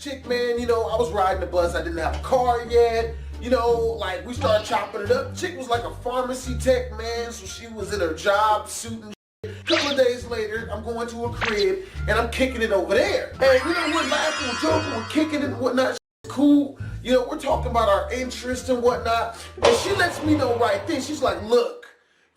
chick, man, you know, I was riding the bus. I didn't have a car yet. You know, like, we started chopping it up. Chick was like a pharmacy tech, man, so she was in her job suit and shit. A couple of days later, I'm going to a crib, and I'm kicking it over there. And, you know, we're laughing, we're joking, we're kicking it and whatnot. Cool. You know, we're talking about our interests and whatnot. And she lets me know right then. She's like, look,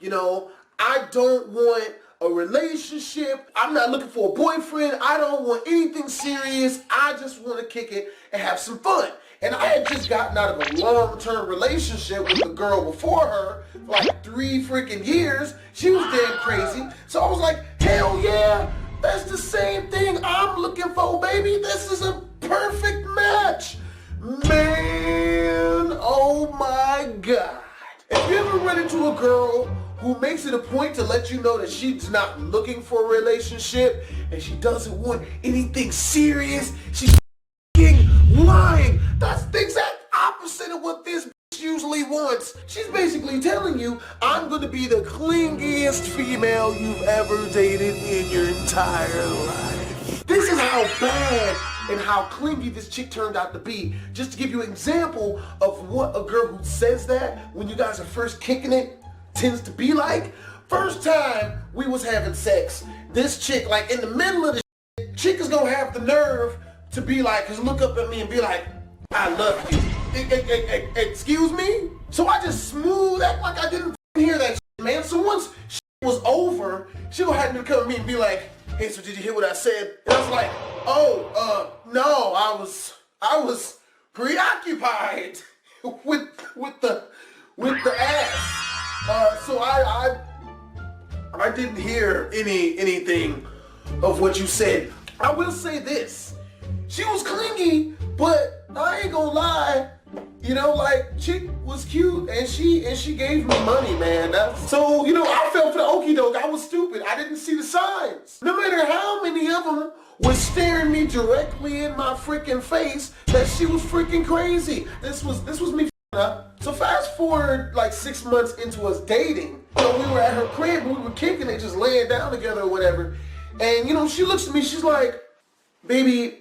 you know, I don't want a relationship. I'm not looking for a boyfriend. I don't want anything serious. I just want to kick it and have some fun. And I had just gotten out of a long-term relationship with a girl before her for like 3 freaking years. She was damn crazy. So I was like, hell yeah, that's the same thing I'm looking for, baby. This is a perfect match. Man, oh my God. If you ever run into a girl who makes it a point to let you know that she's not looking for a relationship and she doesn't want anything serious, she's lying. That's the exact opposite of what this bitch usually wants. She's basically telling you, I'm going to be the clingiest female you've ever dated in your entire life. This is how bad and how clingy this chick turned out to be. Just to give you an example of what a girl who says that when you guys are first kicking it tends to be like. First time we was having sex, this chick, like in the middle of the shit, chick is gonna have the nerve to be like, cause look up at me and be like, I love you. Excuse me? So I just smooth act like I didn't hear that shit, man. So once shit was over, she gonna have to come to me and be like, hey, so did you hear what I said? And I was like, oh, no, I was preoccupied with the ass. So I didn't hear anything of what you said. I will say this. She was clingy, but I ain't gonna lie. You know, like, chick was cute and she gave me money, man. So, you know, I fell for the okie doke. I was stupid. I didn't see the signs. No matter how many of them was staring me directly in my freaking face, that she was freaking crazy. This was me up. So fast forward like 6 months into us dating. You know, we were at her crib, we were kicking it, just laying down together or whatever. And, you know, she looks at me, she's like, baby,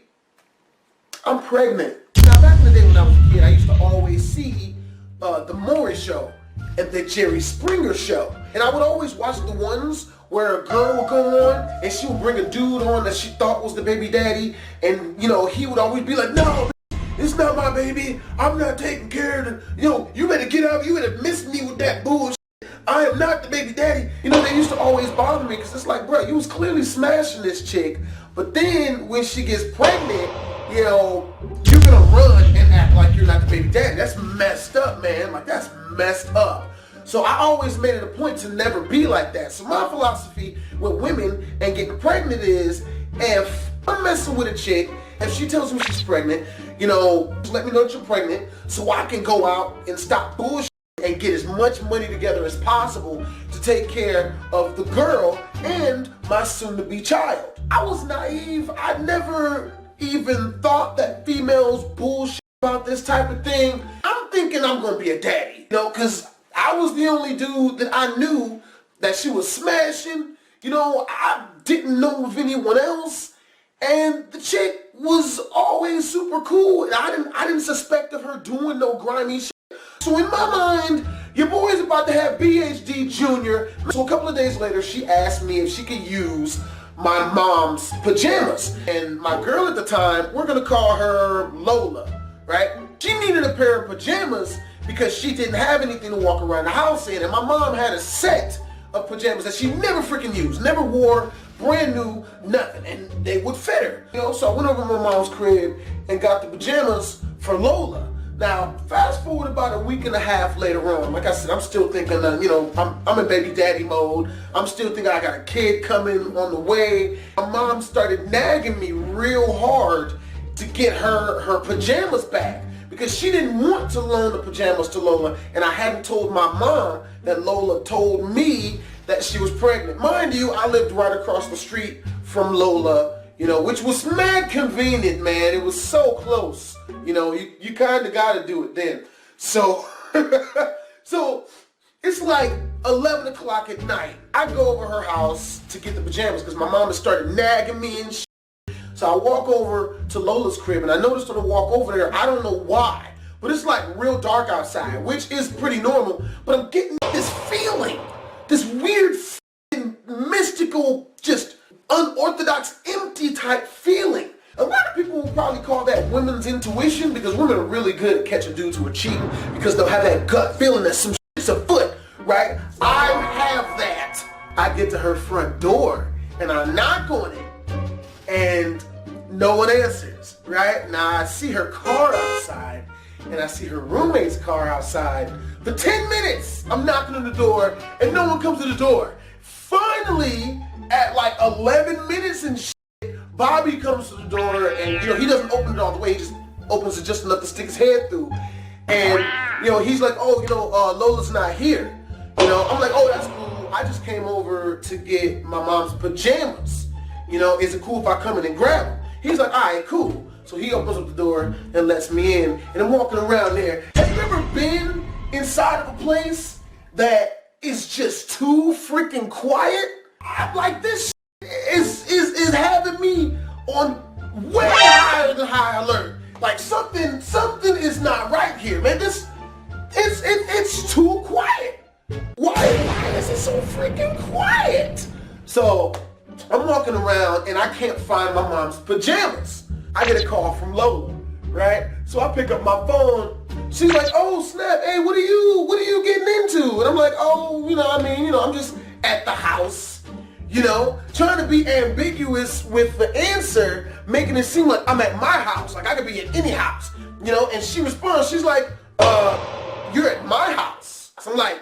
I'm pregnant. Now, back in the day when I was a kid, I used to always see the Maury Show and the Jerry Springer Show. And I would always watch the ones where a girl would go on and she would bring a dude on that she thought was the baby daddy. And, you know, he would always be like, no, it's not my baby. I'm not taking care of it. You know, you better get up. You better miss me with that bullshit. I am not the baby daddy. You know, they used to always bother me because it's like, bro, you was clearly smashing this chick. But then when she gets pregnant, you know, you're gonna run and act like you're not the baby daddy. That's messed up, man. Like, that's messed up. So I always made it a point to never be like that. So my philosophy with women and getting pregnant is, if I'm messing with a chick, if she tells me she's pregnant, you know, let me know that you're pregnant so I can go out and stop bullshit and get as much money together as possible to take care of the girl and my soon-to-be child. I was naive. I never even thought that females bullshit about this type of thing. I'm thinking I'm gonna be a daddy, you know, because I was the only dude that I knew that she was smashing. You know, I didn't know of anyone else. And the chick was always super cool. And I didn't suspect of her doing no grimy shit. So in my mind, your boy's about to have BHD Jr. So a couple of days later, she asked me if she could use my mom's pajamas. And my girl at the time, we're gonna call her Lola, right? She needed a pair of pajamas because she didn't have anything to walk around the house in. And my mom had a set of pajamas that she never freaking used, never wore, brand new, nothing. And they would fit her. You know, so I went over to my mom's crib and got the pajamas for Lola. Now, fast forward about a week and a half later on, like I said, I'm still thinking, you know, I'm in baby daddy mode. I'm still thinking I got a kid coming on the way. My mom started nagging me real hard to get her pajamas back because she didn't want to loan the pajamas to Lola, and I hadn't told my mom that Lola told me that she was pregnant. Mind you, I lived right across the street from Lola, you know, which was mad convenient, man. It was so close. You know, you kind of got to do it then. So, so it's like 11 o'clock at night. I go over her house to get the pajamas because my mom has started nagging me and shit. So I walk over to Lola's crib, and I noticed on the walk over there, I don't know why, but it's like real dark outside, which is pretty normal, but I'm getting this feeling, this weird mystical, just unorthodox, empty type feeling. A lot of people will probably call that women's intuition, because women are really good at catching dudes who are cheating because they'll have that gut feeling that some shit's afoot, right? I have that. I get to her front door and I knock on it and no one answers, right? Now I see her car outside and I see her roommate's car outside. For 10 minutes, I'm knocking on the door and no one comes to the door. Finally, at like 11 minutes and shit, Bobby comes to the door and, he doesn't open it all the way. He just opens it just enough to stick his head through. And, he's like, Lola's not here. I'm like, oh, that's cool. I just came over to get my mom's pajamas. Is it cool if I come in and grab them? He's like, all right, cool. So he opens up the door and lets me in. And I'm walking around there. Have you ever been inside of a place that is just too freaking quiet? Like, this is having me on way higher than high alert. Like, something is not right here, man. It's too quiet. Why is it so freaking quiet? So I'm walking around and I can't find my mom's pajamas. I get a call from Lola, right? So I pick up my phone. She's like, oh snap, hey, what are you getting into? And I'm like, oh, I'm just at the house, trying to be ambiguous with the answer, making it seem like I'm at my house, like I could be at any house, and she responds, she's like, you're at my house. So I'm like,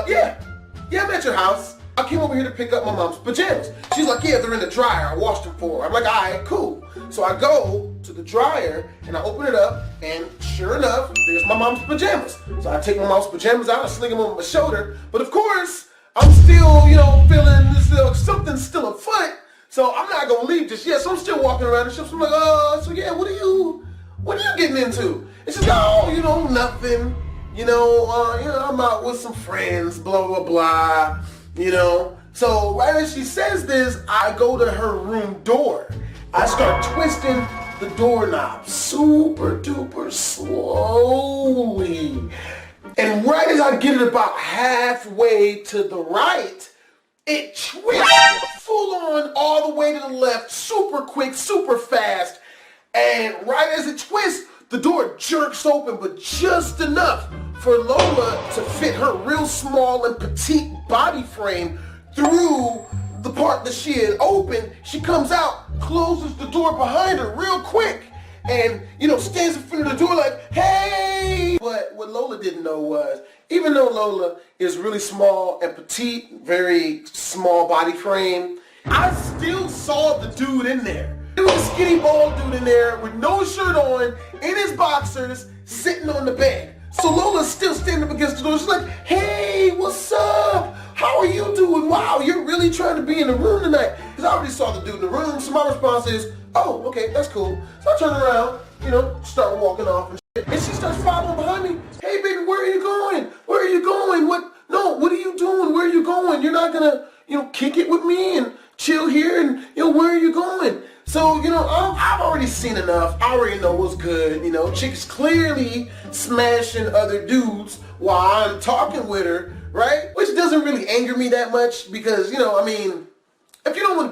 yeah, I'm at your house. I came over here to pick up my mom's pajamas. She's like, yeah, they're in the dryer. I washed them for her. I'm like, all right, cool. So I go to the dryer and I open it up and sure enough, there's my mom's pajamas. So I take my mom's pajamas out and sling them on my shoulder. But of course, I'm still, feeling something's still afoot. So I'm not going to leave just yet. So I'm still walking around the shop. So I'm like, so yeah, what are you getting into? And she's like, oh, nothing. I'm out with some friends, blah, blah, blah, So right as she says this, I go to her room door. I start twisting the doorknob super duper slowly. And right as I get it about halfway to the right, it twists full on all the way to the left, super quick, super fast. And right as it twists, the door jerks open, but just enough for Lola to fit her real small and petite body frame through the part that she had opened. She comes out, closes the door behind her real quick, and, stands in front of the door like, hey! But what Lola didn't know was, even though Lola is really small and petite, very small body frame, I still saw the dude in there. There was a skinny bald dude in there with no shirt on, in his boxers, sitting on the bed. So Lola's still standing up against the door. She's like, hey, what's up? How are you doing? Wow, you're really trying to be in the room tonight. Because I already saw the dude in the room. So my response is, oh, okay, that's cool. So I turn around, start walking off and shit. And she starts following behind me. Hey, baby, where are you going? Where are you going? What are you doing? Where are you going? You're not going to, kick it with me and chill here and, where are you going? So, I've already seen enough. I already know what's good. Chicks clearly smashing other dudes while I'm talking with her, right? Which doesn't really anger me that much because, if you don't want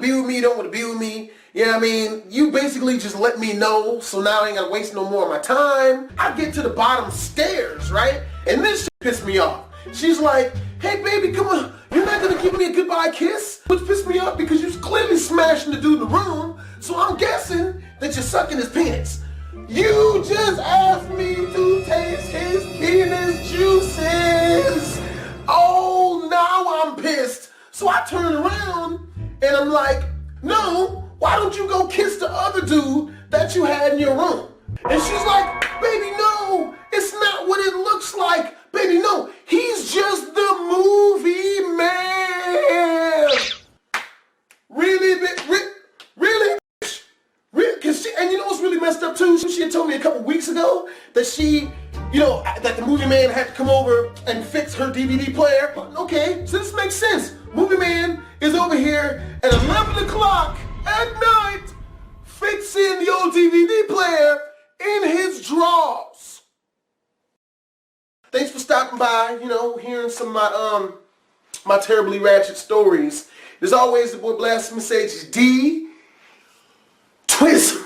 to be with me, you don't want to be with me. You basically just let me know, so now I ain't gotta waste no more of my time. I get to the bottom stairs, right? And this shit pissed me off. She's like, hey baby, come on, you're not gonna give me a goodbye kiss? Which pissed me off because you're clearly smashing the dude in the room, so I'm guessing that you're sucking his penis. You just asked me to taste his penis juices. Oh, now I'm pissed. So I turn around and I'm like, no, why don't you go kiss the other dude that you had in your room? And she's like, baby, no, it's not what it looks like. Baby, no, he's just the movie man. Really, really? Cause and what's really messed up too? She had told me a couple weeks ago that that the movie man had to come over and fix her DVD player. Okay, so this makes sense. Movie man is over here at 11 o'clock at night fixing the old DVD player in his drawers. Thanks for stopping by, hearing some of my terribly ratchet stories. As always, the boy Blasphemy Sage is D. Twist.